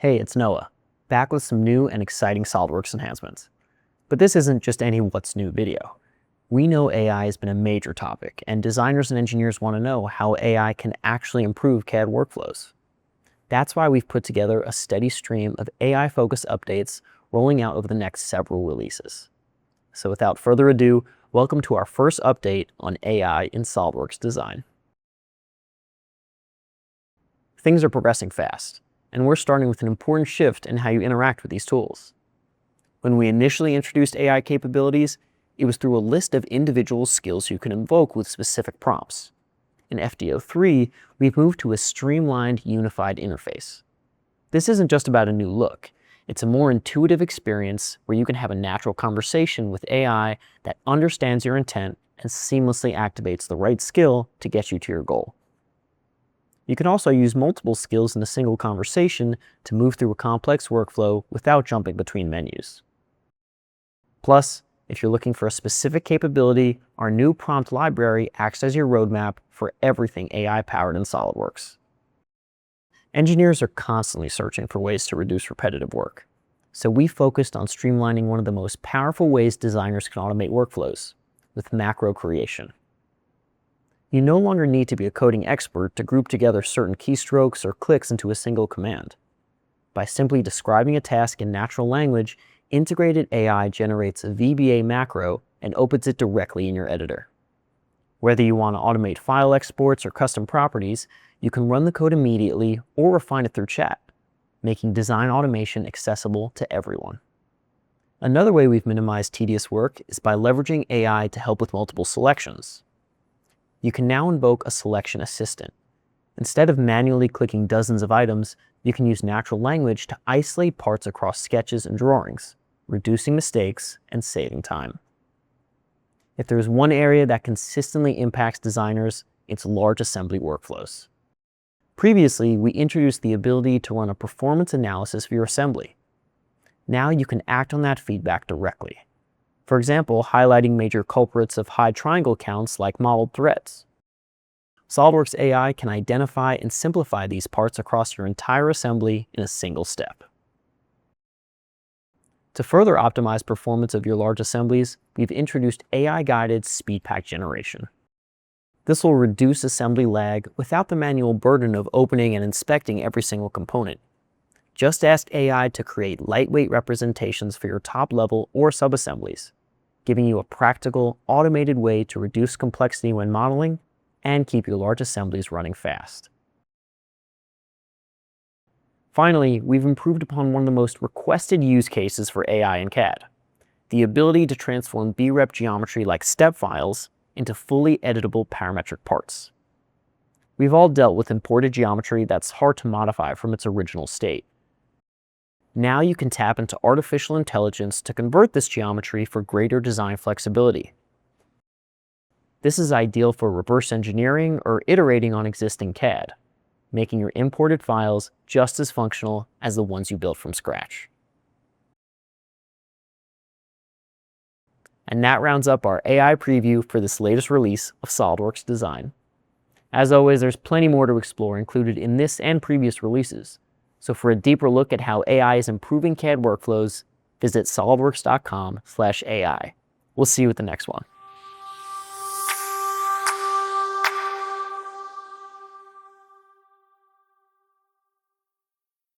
Hey, it's Noah, back with some new and exciting SOLIDWORKS enhancements. But this isn't just any what's new video. We know AI has been a major topic, and designers and engineers want to know how AI can actually improve CAD workflows. That's why we've put together a steady stream of AI-focused updates rolling out over the next several releases. So without further ado, welcome to our first update on AI in SOLIDWORKS design. Things are progressing fast, and we're starting with an important shift in how you interact with these tools. When we initially introduced AI capabilities, it was through a list of individual skills you can invoke with specific prompts. In FD03, we've moved to a streamlined, unified interface. This isn't just about a new look. It's a more intuitive experience where you can have a natural conversation with AI that understands your intent and seamlessly activates the right skill to get you to your goal. You can also use multiple skills in a single conversation to move through a complex workflow without jumping between menus. Plus, if you're looking for a specific capability, our new prompt library acts as your roadmap for everything AI-powered in SOLIDWORKS. Engineers are constantly searching for ways to reduce repetitive work, so we focused on streamlining one of the most powerful ways designers can automate workflows, with macro creation. You no longer need to be a coding expert to group together certain keystrokes or clicks into a single command. By simply describing a task in natural language, integrated AI generates a VBA macro and opens it directly in your editor. Whether you want to automate file exports or custom properties, you can run the code immediately or refine it through chat, making design automation accessible to everyone. Another way we've minimized tedious work is by leveraging AI to help with multiple selections. You can now invoke a selection assistant. Instead of manually clicking dozens of items, you can use natural language to isolate parts across sketches and drawings, reducing mistakes and saving time. If there's one area that consistently impacts designers, it's large assembly workflows. Previously, we introduced the ability to run a performance analysis for your assembly. Now you can act on that feedback directly. For example, highlighting major culprits of high triangle counts like modeled threads. SOLIDWORKS AI can identify and simplify these parts across your entire assembly in a single step. To further optimize performance of your large assemblies, we've introduced AI-guided speed pack generation. This will reduce assembly lag without the manual burden of opening and inspecting every single component. Just ask AI to create lightweight representations for your top-level or sub-assemblies, giving you a practical, automated way to reduce complexity when modeling and keep your large assemblies running fast. Finally, we've improved upon one of the most requested use cases for AI in CAD, the ability to transform BREP geometry like step files into fully editable parametric parts. We've all dealt with imported geometry that's hard to modify from its original state. Now you can tap into artificial intelligence to convert this geometry for greater design flexibility. This is ideal for reverse engineering or iterating on existing CAD, making your imported files just as functional as the ones you built from scratch. And that rounds up our AI preview for this latest release of SOLIDWORKS Design. As always, there's plenty more to explore included in this and previous releases. So for a deeper look at how AI is improving CAD workflows, visit solidworks.com/AI. We'll see you at the next one.